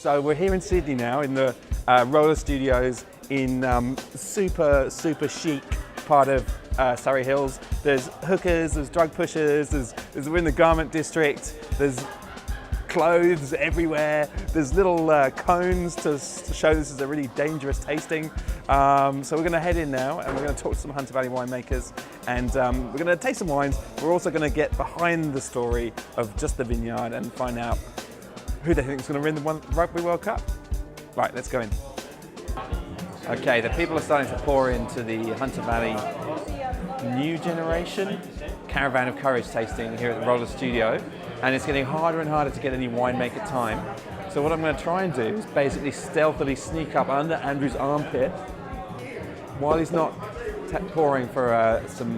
So we're here in Sydney now in the Roller Studios in super chic part of Surry Hills. There's hookers, there's drug pushers, we're in the garment district, there's clothes everywhere, there's little cones to show this is a really dangerous tasting. So we're going to head in now and we're going to talk to some Hunter Valley winemakers, and we're going to taste some wines. We're also going to get behind the story of just the vineyard and find out who they think is going to win the Rugby World Cup. Right, let's go in. Okay, the people are starting to pour into the Hunter Valley new generation Caravan of Courage tasting here at the Roller Studio, and it's getting harder and harder to get any winemaker time. So what I'm going to try and do is basically stealthily sneak up under Andrew's armpit while he's not pouring for some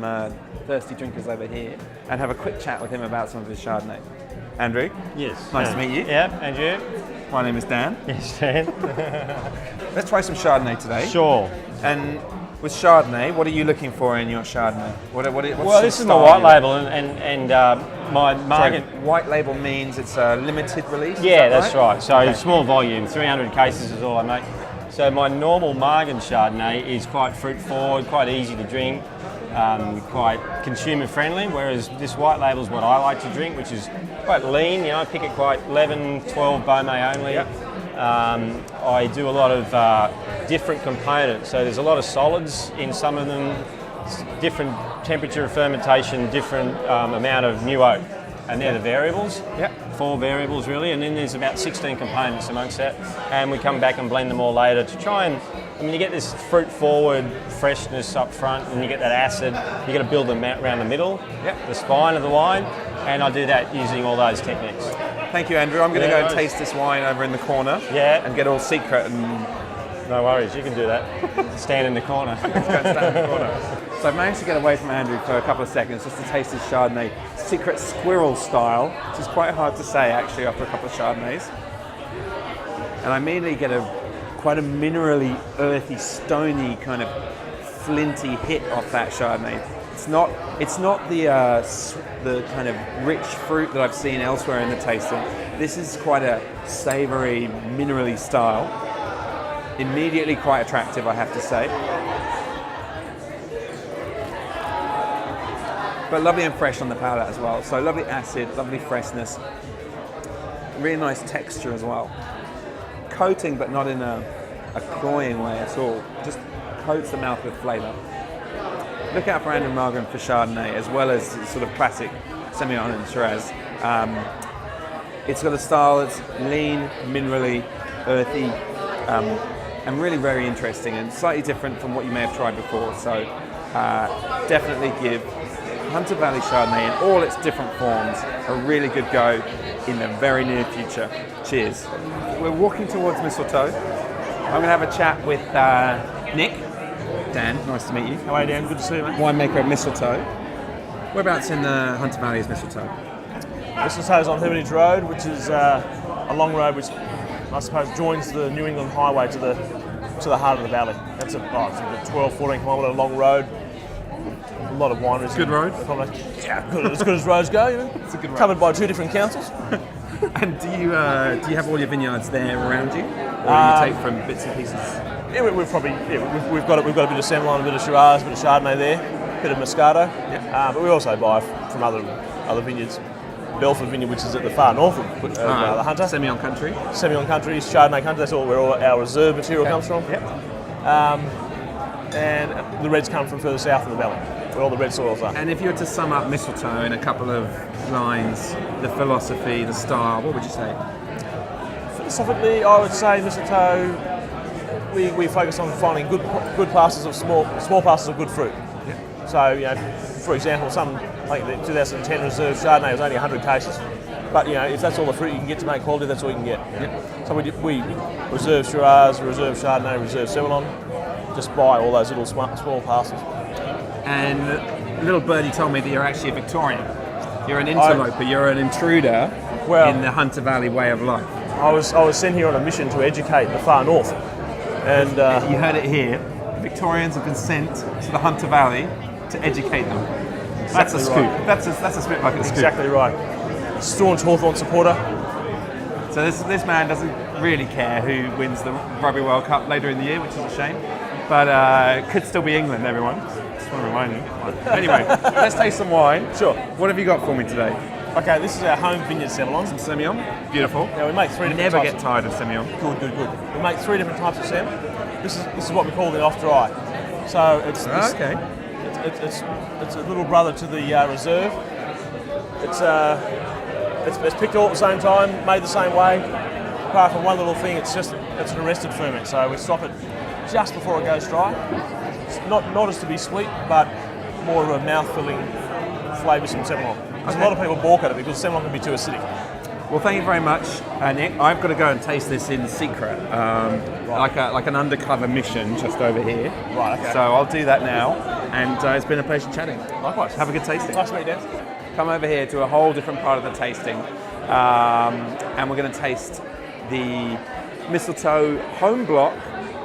thirsty drinkers over here, and have a quick chat with him about some of his Chardonnay. Andrew? Yes. Nice to meet you. Yeah, and you? My name is Dan. Yes, Dan. Let's try some Chardonnay today. Sure. And with Chardonnay, what are you looking for in your Chardonnay? Well, this is my white label, and my Margan. Sorry, white label means it's a limited release? Yeah, that's right. So okay. Small volume, 300 cases is all I make. So my normal Margan Chardonnay is quite fruit forward, quite easy to drink, quite consumer friendly, whereas this white label is what I like to drink, which is quite lean. You know, I pick it quite 11, 12 Beaumet only. Yep. I do a lot of different components, so there's a lot of solids in some of them, different temperature of fermentation, different amount of new oak, and they're the variables. Yep. 4 variables really, and then there's about 16 components amongst that, and we come back and blend them all later to try and, I mean, you get this fruit forward freshness up front, and you get that acid. You got to build them out around the middle, the spine of the wine, and I do that using all those techniques. Thank you, Andrew. I'm going to go and taste this wine over in the corner. Yeah. And get all secret and... No worries, you can do that. Stand in the corner. Stand in the corner. So I've managed to get away from Andrew for a couple of seconds just to taste his Chardonnay, secret squirrel style, which is quite hard to say actually after a couple of Chardonnays. And I immediately get quite a minerally, earthy, stony kind of flinty hit off that Chardonnay. It's not the kind of rich fruit that I've seen elsewhere in the tasting. This is quite a savoury, minerally style. Immediately quite attractive, I have to say. But lovely and fresh on the palate as well. So lovely acid, lovely freshness. Really nice texture as well. Coating, but not in a cloying way at all. Just coats the mouth with flavour. Look out for Andrew Margan for Chardonnay, as well as sort of classic Semillon and Shiraz. It's got a style that's lean, minerally, earthy, and really very interesting and slightly different from what you may have tried before. So definitely give Hunter Valley Chardonnay in all its different forms a really good go in the very near future. Cheers. We're walking towards Mistletoe. I'm going to have a chat with Nick. Dan, nice to meet you. How are you, Dan? Good to see you, mate. Winemaker at Mistletoe. Whereabouts in the Hunter Valley is Mistletoe? Mistletoe is on Hermitage Road, which is a long road which I suppose joins the New England Highway to the heart of the valley. It's a 12, 14 kilometre long road. A lot of wineries. Good road? Yeah, good, as good as roads go. You know? It's a good road. Covered by 2 different councils. And do you have all your vineyards there around you, or do you take from bits and pieces? Yeah, we've got a bit of Semillon, a bit of Shiraz, a bit of Chardonnay there, a bit of Moscato. Yeah. But we also buy from other vineyards. Belford Vineyard, which is at the far north of the Hunter. Semillon country. Semillon country, Chardonnay country. That's where all our reserve material comes from. Yep. And the reds come from further south in the valley, where all the red soils are. And if you were to sum up Mistletoe in a couple of lines, the philosophy, the style, what would you say? Philosophically, I would say Mistletoe, we focus on finding good parcels of small parcels of good fruit. Yep. So, you know, for example, like the 2010 reserve Chardonnay was only 100 cases. But, you know, if that's all the fruit you can get to make quality, that's all you can get. Yep. So we reserve Shiraz, reserve Chardonnay, reserve Semillon, just buy all those little small parcels. And little birdie told me that you're actually a Victorian. You're an interloper, you're an intruder in the Hunter Valley way of life. I was sent here on a mission to educate the far north. And you heard it here. Victorians have been sent to the Hunter Valley to educate them. That's a scoop. Right. That's a spit bucket scoop. Exactly right. Staunch Hawthorn supporter. So this man doesn't really care who wins the Rugby World Cup later in the year, which is a shame. But could still be England, everyone. Just want to remind you. Anyway, let's taste some wine. Sure. What have you got for me today? Okay, this is our home vineyard Semillon. Some Semillon. Beautiful. Now we make three different Never types. get tired of Semillon. Good. We make three different types of Sem. This is what we call the off dry. So it's a little brother to the reserve. It's picked all at the same time, made the same way. Apart from one little thing, it's an arrested ferment. So we stop it just before it goes dry. It's not as to be sweet, but more of a mouth-filling, flavoursome Semillon. Because a lot of people balk at it because Semillon can be too acidic. Well, thank you very much, Nick. I've got to go and taste this in secret, like an undercover mission just over here. Right, okay. So I'll do that now, and it's been a pleasure chatting. Likewise. Have a good tasting. Nice to meet you, Dan. Come over here to a whole different part of the tasting, and we're going to taste the Mistletoe home block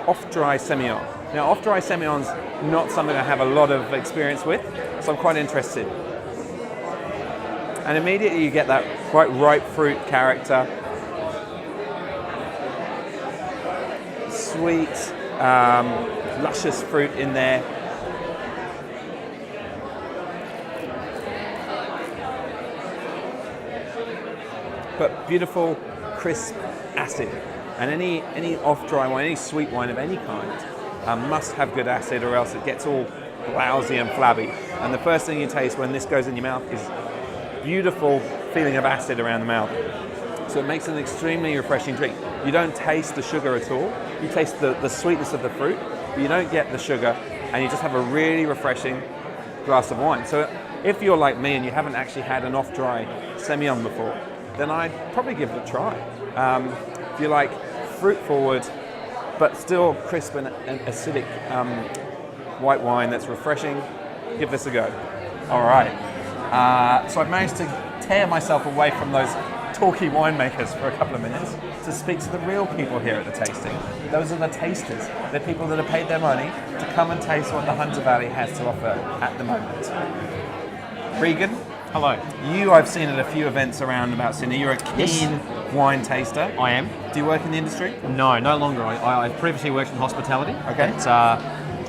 off-dry Semillon. Now, off-dry Semillon's not something I have a lot of experience with, so I'm quite interested. And immediately you get that quite ripe fruit character. Sweet, luscious fruit in there. But beautiful, crisp acid. And any off-dry wine, any sweet wine of any kind, must have good acid or else it gets all lousy and flabby. And the first thing you taste when this goes in your mouth is beautiful feeling of acid around the mouth. So it makes an extremely refreshing drink. You don't taste the sugar at all. You taste the sweetness of the fruit, but you don't get the sugar, and you just have a really refreshing glass of wine. So if you're like me and you haven't actually had an off-dry Semillon before, then I'd probably give it a try. If you like fruit forward, but still crisp and acidic white wine that's refreshing, give this a go. All right. So I've managed to tear myself away from those talky winemakers for a couple of minutes to speak to the real people here at the tasting. Those are the tasters. They're people that have paid their money to come and taste what the Hunter Valley has to offer at the moment. Regan, Hello. you I've seen at a few events around about Sydney. You're a keen wine taster. I am. Do you work in the industry? No longer. I previously worked in hospitality. Okay.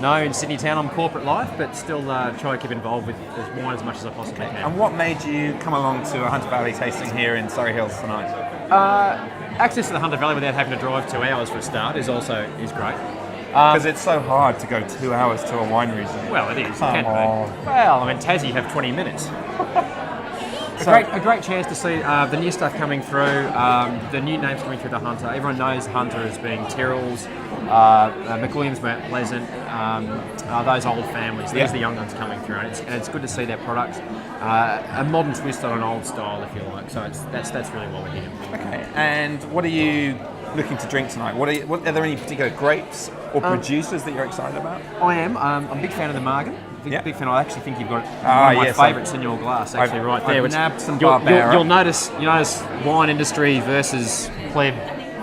No, in Sydney town I'm corporate life, but still try to keep involved with wine as much as I possibly can. And what made you come along to a Hunter Valley tasting here in Surry Hills tonight? Access to the Hunter Valley without having to drive 2 hours for a start is great. Because it's so hard to go 2 hours to a winery. Well, it is. Come It can on. be. Well, I mean, Tassie have 20 minutes. A great chance to see the new stuff coming through, the new names coming through the Hunter. Everyone knows Hunter as being Tyrrell's, McWilliams, Mount Pleasant, those old families. There's the young ones coming through, and it's good to see their products. A modern twist on an old style, if you like. So that's really what we're here. Okay, and what are you looking to drink tonight? Are there any particular grapes or producers that you're excited about? I am. I'm a big fan of the Margan. Big fan. I actually think you've got one of my yes, favourites in your glass. Actually, right there. I've nabbed some You'll Barbera. notice wine industry versus pleb.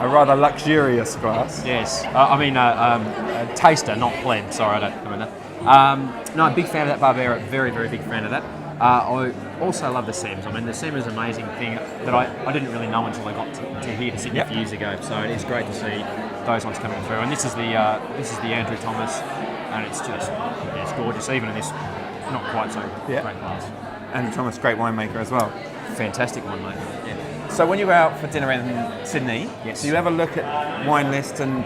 A rather luxurious glass. Yes, a taster, not pleb. Sorry, I mean that. No, big fan of that Barbera. Very, very big fan of that. I also love the Sems. I mean, the Sem is an amazing thing that I didn't really know until I got to here to Sydney a few years ago. So it is great to see those ones coming through. And this is the Andrew Thomas, and it's gorgeous, even in this not quite so great glass. And Thomas, great winemaker as well. Fantastic one, mate. Yeah. So when you go out for dinner in Sydney, Yes. do you ever look at wine lists and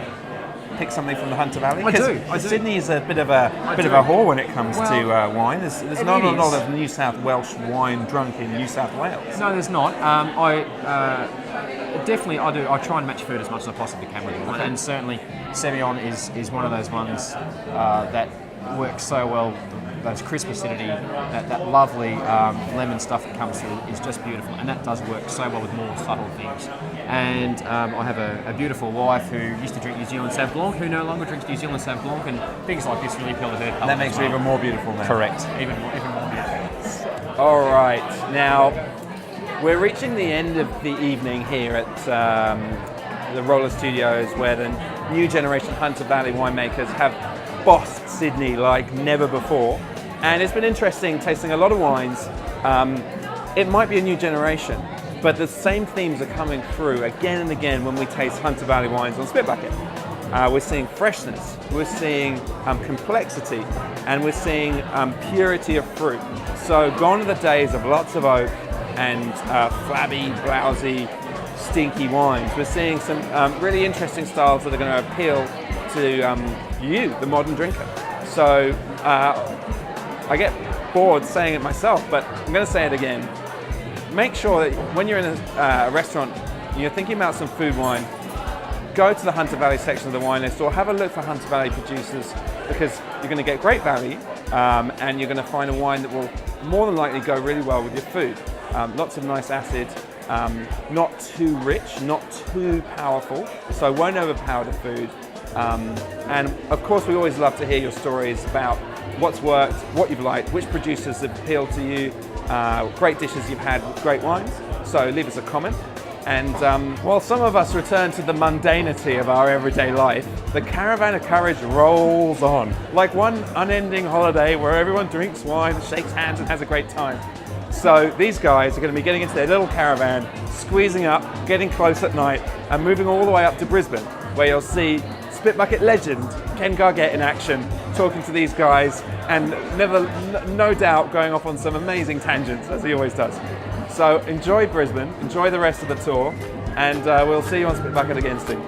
pick something from the Hunter Valley? I do. Sydney is a bit of a whore when it comes to wine. There's not a lot of New South Welsh wine drunk in New South Wales. No, there's not. Definitely, I do. I try and match food as much as I possibly can with wine, and certainly Semillon is one of those ones that works so well. Those crisp acidity, that lovely lemon stuff that comes through is just beautiful, and that does work so well with more subtle things. And I have a beautiful wife who used to drink New Zealand Sauv Blanc, who no longer drinks New Zealand Sauv Blanc, and things like this really appeal to her palate. That makes you even more beautiful now. Correct, even more beautiful. All right, now we're reaching the end of the evening here at the Roller Studios, where the new generation Hunter Valley winemakers have bossed Sydney like never before. And it's been interesting tasting a lot of wines. It might be a new generation, But the same themes are coming through again and again when we taste Hunter Valley wines on Spitbucket. We're seeing freshness, we're seeing complexity, and we're seeing purity of fruit. So gone are the days of lots of oak and flabby, blousy, stinky wines. We're seeing some really interesting styles that are going to appeal to you, the modern drinker. So I get bored saying it myself, but I'm going to say it again. Make sure that when you're in a restaurant, you're thinking about some food wine, go to the Hunter Valley section of the wine list or have a look for Hunter Valley producers, because you're going to get great value and you're going to find a wine that will more than likely go really well with your food. Lots of nice acid, not too rich, not too powerful, so won't overpower the food. And of course we always love to hear your stories about what's worked, what you've liked, which producers have appealed to you, great dishes you've had with great wines. So leave us a comment. And while some of us return to the mundanity of our everyday life, the Caravan of Courage rolls on. Like one unending holiday where everyone drinks wine, shakes hands and has a great time. So these guys are going to be getting into their little caravan, squeezing up, getting close at night, and moving all the way up to Brisbane, where you'll see Spitbucket legend Ken Gargett in action, talking to these guys, and no doubt going off on some amazing tangents, as he always does. So enjoy Brisbane, enjoy the rest of the tour, and we'll see you on Spitbucket again soon.